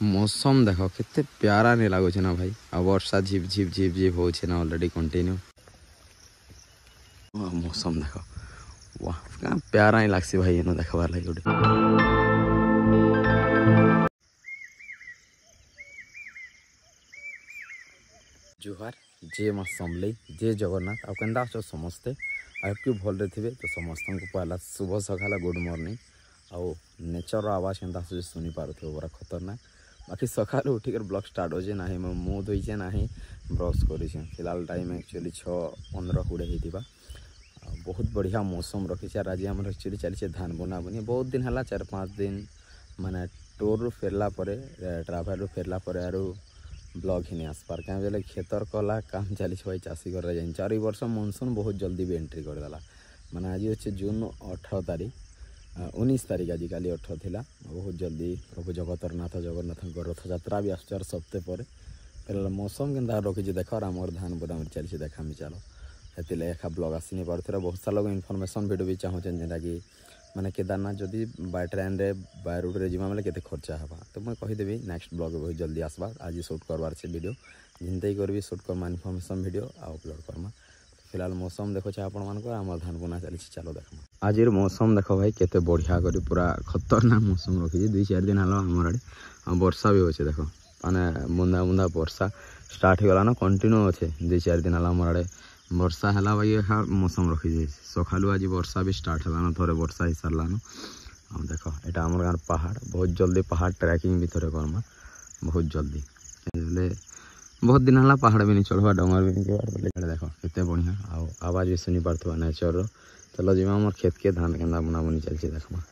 मौसम देख के प्यारा नहीं लगुच ना भाई। आ वर्षा झिप झिप झिप झिप हो ऑलरेडी कंटिन्यू। मौसम देख वाह क्या प्यारा ही लगसी भाई इनो देखबार लगे गोटे। जुहार जे माँ समले जे जगन्नाथ आंदा अच्छ समस्ते आपकी भल थे तो समस्त को पहला शुभ सकाल गुड मॉर्निंग। आउ नेचर आवाज केन्ता शुणी पारे पूरा खतरनाक। बाकी सका उठिक ब्लॉग स्टार्ट हो ना मैं मुँह धोचे ना ब्रश कर फिलहाल टाइम एक्चुअली 6:15-20 होता। बहुत बढ़िया मौसम रखी। आज आम एक्चुअली चली धान बुना बुनी बहुत दिन है 4-5 दिन माने टूर रू फेरला ट्राभेल रू फेरला आरो ब्लॉग ही नहीं आसपार कहीं खेतर कला काम चली भाई चाषी घर जान 4 वर्ष मनसून बहुत जल्दी भी एंट्री करदेला। माने आज अच्छे जून 18 तारीख 19 तारीख आजिकल 18 थिला बहुत जल्दी प्रभु जगतरनाथ जगन्नाथ रथ यात्रा भी आसुचार सप्ते पर फिलहाल मौसम के रखी देख आमर धान बुना चली देखा चलो से एका ब्लॉग आसी नहीं पार्थ बहुत सारा लोग इनफर्मेशन वीडियो भी चाहूँ जेनटा कि माने केदारनाथ जदि बाय ट्रेन रे बाय रूट रे जिमा बेले केते खर्चा हवा तो मैं कहीदेवी नेक्स्ट ब्लॉग बहुत जल्दी आसबा। आज शूट करवार से वीडियो जिनते करबी shoot Karma information video upload Karma. फिलहाल मौसम देखो आपण मान आम धान बुना चली चलो देख। आज मौसम देख भाई केते बढ़िया करी पूरा खतरनाक मौसम रखी 2-4 दिन हल आम आड़े वर्षा भी अच्छे देख माने बुंदा बुंदा वर्षा स्टार्ट हो गला ना कंटिन्यू अच्छे 2-4 दिन हल आम आड़े वर्षा है भाई मौसम रखी जाए सकालू आज वर्षा भी स्टार्ट है थे वर्षा हो सारान। देख यहाँ आम गाँव पहाड़ बहुत जल्दी पहाड़ ट्रैकिंग भी थे करमा बहुत जल्दी बहुत दिन है पहाड़ भी नहीं चढ़वा डंगर भी नहीं चढ़वा देख केते बढ़िया आवाज भी शुणी पार्थ नेचर चलो जी आम खेत के धान केन्दा बुना बुनी चलती देखमा।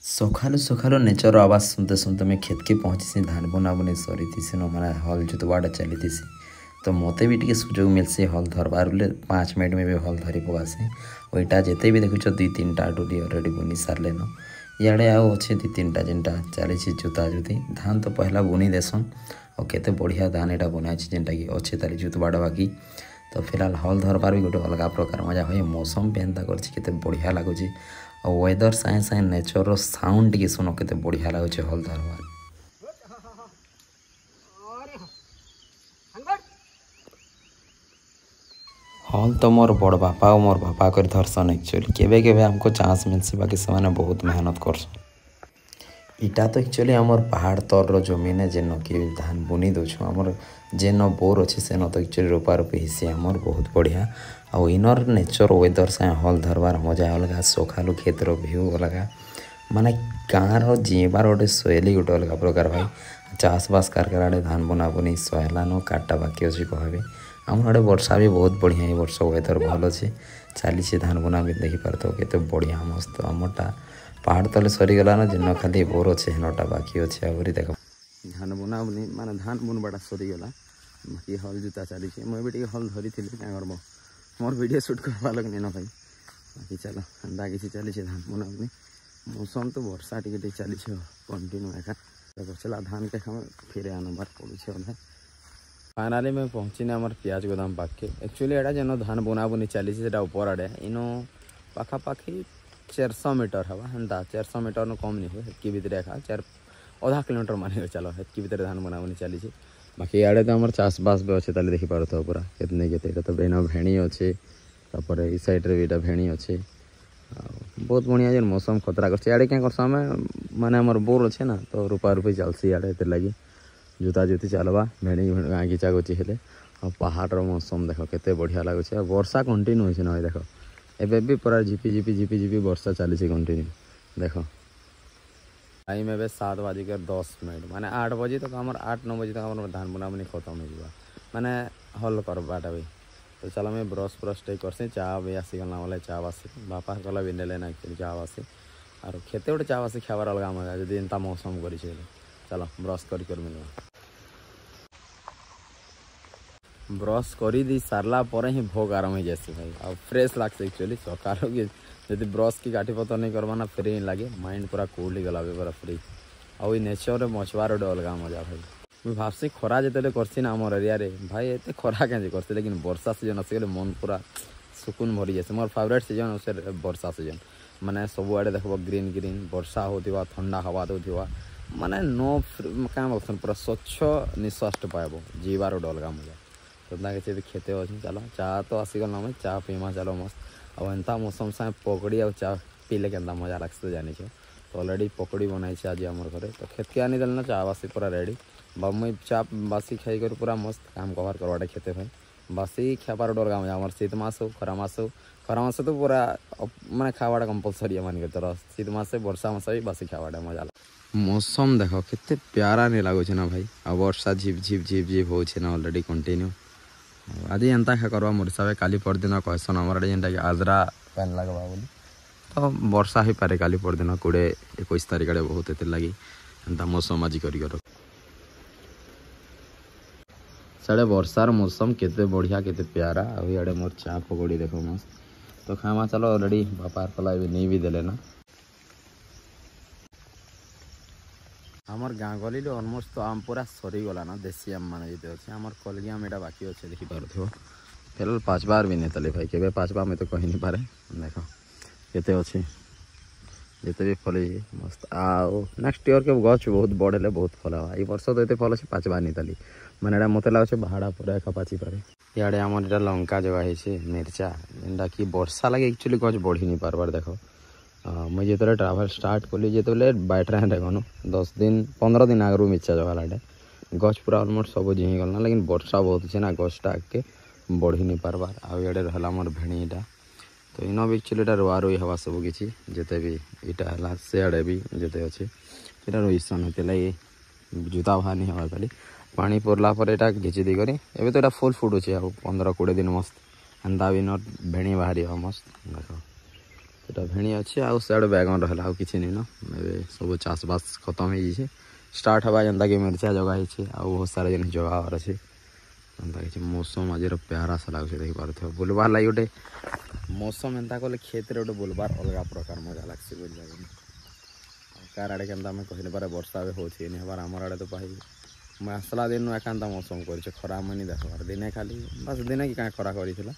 सकालू सकालू नेचर आवाज सुनते सुनते मैं खेत के पहुँची धान बुना बुनी सरी थी मैंने हल जोतवाटा चली थी तो मत भी टे सुजोग मिलसी हल धरबार बोले 5 मिनट में भी हल धरी पकासी वहीटा जिते भी देखुच 2-3टा डुली अलरेडी बुनी सारे न इे आउ अच्छे 2-3टा जेनटा चली जोता जोती धान तो पहला बुनी देसन और केते बढ़िया धान यहाँ बुनाई जेनटा कि अच्छे तारी जोतवाड़ा बाकी तो फिलहाल हल धरबार भी गोटे अलग प्रकार मजा हुए। मौसम भी एंता कर बढ़िया लगुच और वेदर साए साए नेचर साउंड टी शुण के बढ़िया लगुच हल धरबार। हल तो मोर बड़ बापा और मोर बापा कर धरसन एक्चुअली केबे केबे हमको चांस मिलसी बाकी से बहुत मेहनत करसन। इटा तो एक्चुअली आमर पहाड़ तर जमीन है जेन कि धान बुनी दौछुँ आमर जेन बोर अच्छे से न तो एक्चुअली रोपा रोपी हिस्से आमर बहुत बढ़िया आउ इनर नेचर वेदर से हल धरबार मजा अलग सकालू खेतर भ्यू अलग माने गाँव जीवार गोटे शैली गोटे अलग प्रकार भाई चाषबास कार आड़े धान बुना बुनी सहलान काटा बाकी अच्छी कहबे आम आड़े वर्षा भी बहुत बढ़िया ये वर्ष वेदर भल अच्छे चली धान बुना भी देखिपार तो केते बढ़िया मस्त आमटा पहाड़ तले सरीगला ना जिन खाली बोर अच्छे हेनटा बाकी अच्छे आहरी देख धान बुना बुनी माने धान बुनबाटा सरीगला बाकी हल जोता चली मुझे भी हल धरी थी क्या मोर वीडियो शूट करवा लग नहीं ना भाई बाकी चलो अंदा किसी चली धान बुना बुनी मौसम तो वर्षा टे चली कंटिन्यू एका देखो चला धान के खाम फिर आनबार पड़े। फाइनाली मैं पहुँची आम पियाज गोदाम पाखे एक्चुअली एटा जेन धान बुना बुनी चली ऊपर आड़े इनो पाखापाखि 400 मीटर हवा हेन्ता 400 मीटर न कम नहीं हुए हेतकी भितर एका 4.5 किलोमीटर मान चलो हेतकी भितर धान बुना बुनी चली बाकी आड़े तो आम चाषबास भी अच्छे ताले देखी पार पूरा केते तो बेन भेणी अच्छे तापर ई साइड रे भी भेणी अच्छे बहुत बढ़िया जे मौसम खतरा कर क्या करस माने आमर बोर अच्छे ना तो रूपा रूपी चलसी आड़े एते लगी जोता जोती चलवा भेणी गाँ घिचा गुची हेले और पहाड़ मौसम देख केते बढ़िया लगुच वर्षा कंटिन्यू होइछ ना देख एबे भी पूरा झिपी झिपी झिपी झिपी वर्षा चली कंटिन्यू देख टाइम एवं 7:10 माने 8 बजे तक आम 8-9 बजे तक आम धान बुना बुनी खत्म हो माने हल करवाटा भी तो चलो मैं ब्रश ब्रश टे करसी चा भी आसीगला बोले चा बासी बापा गला भी नेले ना एक्चुअली चा बासी और खेते गोटे चा बासी खाबार अलग मजा जब एंता मौसम कर चलो ब्रश कर मिलवा ब्रश कर दी सारला पर ही भोग आराम हो जाए भाई और फ्रेश लगसे एक्चुअली सकाल जब ब्रश की काटी पतर नहीं करवा ना फ्री लगे माइंड पूरा कूल गला पूरा फ्री आई नेचर मचवार गोटे अलग मजा भाई मुझे भावसी खरा जिते करसी ना आम एरिया भाई एत खरा क्या करसी लेकिन वर्षा सीजन आसगले मन पूरा सुकून भरी जाए मोर फेवरेट सीजन से वर्षा सीजन माने सबुआड़े देख ग्रीन ग्रीन वर्षा होता ठंडा हवा दौथा माने नो क्या बोलते पूरा स्वच्छ निश्वास पाइब जीवार गोटे अलग मजा तो किसी खेते अच्छे चलो चा तो आसीगल आम चा पीमा चलो मस्त आ एंता मौसम सागे पकड़ी आ चा पीले के मजा लगते जानी तो अलरेडी पकड़ी बनाई आज आम घर तो खेत के आनी ना चा बासी पूरा रेडी मुई चा बासी खाई कर पूरा मस्त काम कभार करवाटे खेते भाई बासी खाबार डर गाँव आम शीत मास हो खरा मास तो पूरा माने खावाटा कंपलसरी मान के तर शीत मासे वर्षा मास भी बासी खावाटा मजा मौसम देख के प्यारा नहीं लगुच ना भाई आ वर्षा झिप झिप झिप झिप हो अलरेडी कंटिन्यू आज एंता खा करवा मोर हिसाब काली परदिन कहसन आमर जेनटा कि आजरा पैन लगवा बोली तो वर्षा ही पारे काली परदिन 20-21 तारिख आड़े बहुत एते लगी एंता मौसम आज कर साढ़े वर्षार मौसम केते बढ़िया केते प्यारा अभी आड़े मोर चा पकड़ी देखो मस्त तो खामा चलो ऑलरेडी बापार पला भी नहीं भी देले ना आमर गाँ गली अलमोस्ट तो आम पूरा सरीगला ना देसी आम मान जिते अच्छे आमर कलगी आम एटा बाकी अच्छे देखी पार फिलहाल 5 बार भी नहीं तले भाई के 5 बार में तो कही नहीं पारे देख केते अच्छे जिते भी फल मस्त आओ नेक्स्ट ईयर के गच बहुत बढ़े बहुत फल ये वर्ष तो ये फल अच्छे 5 बार नहीं तली मैंने मत लगे भाड़ा पूरा एका पाची पारे इे आमर यहाँ लंका जगह मिर्चा जेनटा कि वर्षा लगे एक्चुअली गच बढ़ी नहीं पार्बार देख मुझे जो ट्राभेल स्टार्ट कली जो बाय ट्रेन गनु 10-15 दिन आगु मिर्चा जगह गच पूरा अलमोस्ट सब झीगल ना लेकिन वर्षा बहुत अच्छे ना गछटा आगे बढ़ी नहीं पार्बार आड़े रहा मोर भेणी यहाँ तो इन भी एक्चुअली रुआ रुई हवा सब किसी जिते भी यहाँ है से आड़े भी जिते अच्छे यहाँ रुईसन होता ये जूता बाहर नहीं हवा खाली पानी पड़ला घिची देकर एवं तो यहाँ फुल फुटुचे आ 15-20 दिन मस्त एंता भी न भेणी बाहर मस्त देख तो भेणी अच्छे आउ सियाड़े बैगन रहा कि नहीं ना सब चाष बास खत्म हो जाए स्टार्ट हवा जेनता कि मिर्चा जगह बहुत सारा जिन जगह अच्छे एंता कि मौसम आज प्यारा सा लगे देखी पार्थ बुलबार लगे गोटे मौसम एंता कले खेत गोटे बुलबार अलग प्रकार मजा लगसी बुझ लगे कार आड़े के कहने पारे वर्षा होती हबार आमर आड़े तो पाई मैं आसला दिन एकांता मौसम कर खरा मुझे देखबार दिने खाली बस दिने कि क्या खरा कर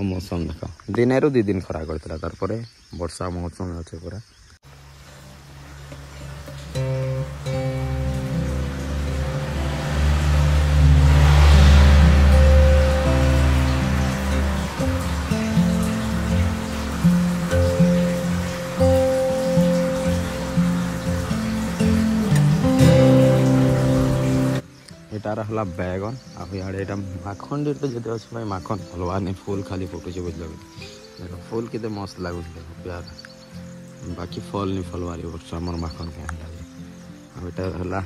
मौसम देख दिन रु 2 दिन खरा कर वर्षा मौसम अच्छे पूरा यहाँ रहा बैगन आड़े माखन डेट जो अच्छे भाई माखन हलवा नहीं फूल खाली फुटुचे बुझल देख फूल के मस्त लगुच देख प्यार बाकी फल नहीं फलवारी वर्ष आम माखन क्या रहा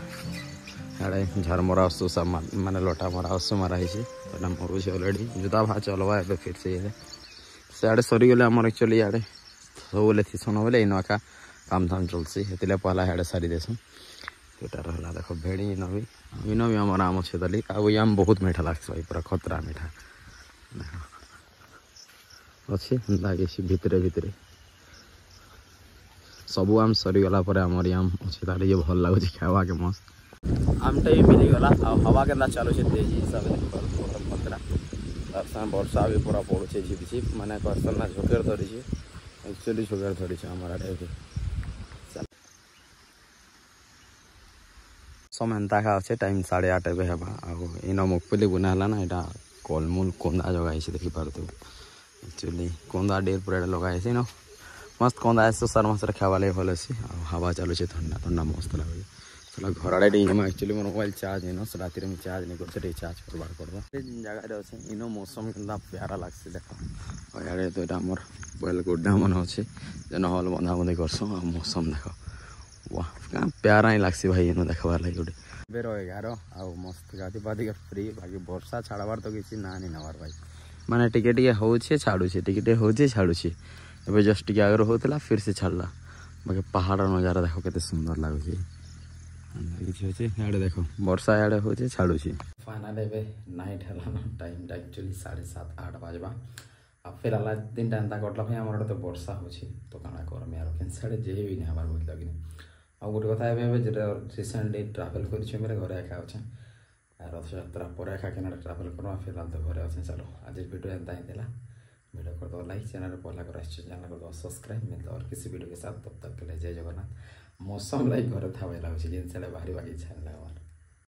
आड़े झारमरा ओसु सब माने लटा मरा ओसु मारा है मरुचे अलरेडी जुदा भा चलवा ए फिर से आड़े सरीगले आमर एक्चुअली आड़े सब थीसन बोले इन एका काम धाम चलसी से पहला आड़े सारी देसन यहाँ रहा देख भेड़ी इन भी आम आम अच्छे दली आम बहुत मीठा लगता भाई पूरा खतरा मीठा अच्छे लगे भितरे भितरे सबू आम सरीगला आमर आम अच्छे ताले ये भल लगुच खावा के मस्त आमटा भी मिलीगला हवा के चलुचे तेजी हिसाब से खतरा वर्षा भी पूरा पड़ुचे झिप झिप माने कहसन ना झोकेर धरी एक्चुअली झोकेर धरी आमर आड़े भी समय एंता का अच्छे टाइम 8:30 एवं हवा इन मुगफली बुना है ना यहाँ कलमूल कंदा जगह देखी पार्थ एक्चुअली कंदा डेर पूरा लगे न मस्त कंदा आस सार मस खावा लगे भल अच्छे हवा चलुचे ठंडा ठंडा मस्त लगे चलो घर आड़े एक्चुअली मोर मोबाइल चार्ज नहीं ना राति में चार्ज नहीं कर चार्ज करवार पड़वा जगह अच्छे इन मौसम के प्यारा लगसी देख इे तो यहाँ मोर बैल गुड्डा मन अच्छे जेन हल बंधा बंधी करस मौसम देख वाह क्या प्यारा ही लगसी भाई इन देखबार लगे गोटे बेर 11 आ मस्त गाधी पाधी फ्री बाकी वर्षा छाड़बार तो किसी ना नहीं नबार भाई माने टिके टिके होछे छाड़ुछे टिके होछे छाड़ुछे एबे जस्ट टिके आगर होतला फिर से छाड़ला बाकी पहाड़ नजारा देखो केते सुंदर लागुछे किछि होछे याडे देखो वर्षा याडे होछे छाड़ुछे फाइनल एबे नाइट हला ना टाइम टा एक्चुअली 7:30-8 बजबा अब फिर अला दिन टाइम ता कटला भाई हमर तो वर्षा होछे तो काना करम यार कैन साडे जे भी नहीं हमार बुझ लगिन ଆଉ ଗୋଟେ କଥା ଏବେ ଯେଟା ରିସେଣ୍ଟଲି ଟ୍ରାଭେଲ୍ କରିଛୁ मेरे ଘରେ ଏକା ଅଛେ ରଥଯାତ୍ରା ପରେ ଏକା କେନାଡ଼େ ଟ୍ରାଭେଲ୍ करवा फिलहाल तो घरे अच्छे चलो आज वीडियो एंता ही देला वीडियो कर दो लाइक चैनल पहला कर चैनल कर दो सब्सक्राइब मिलता और किसी वीडियो के साथ तब तक के लिए जय जगन्नाथ मौसम लाइक घर था लगे जिन बाहर बाकी इच्छा नहीं लगा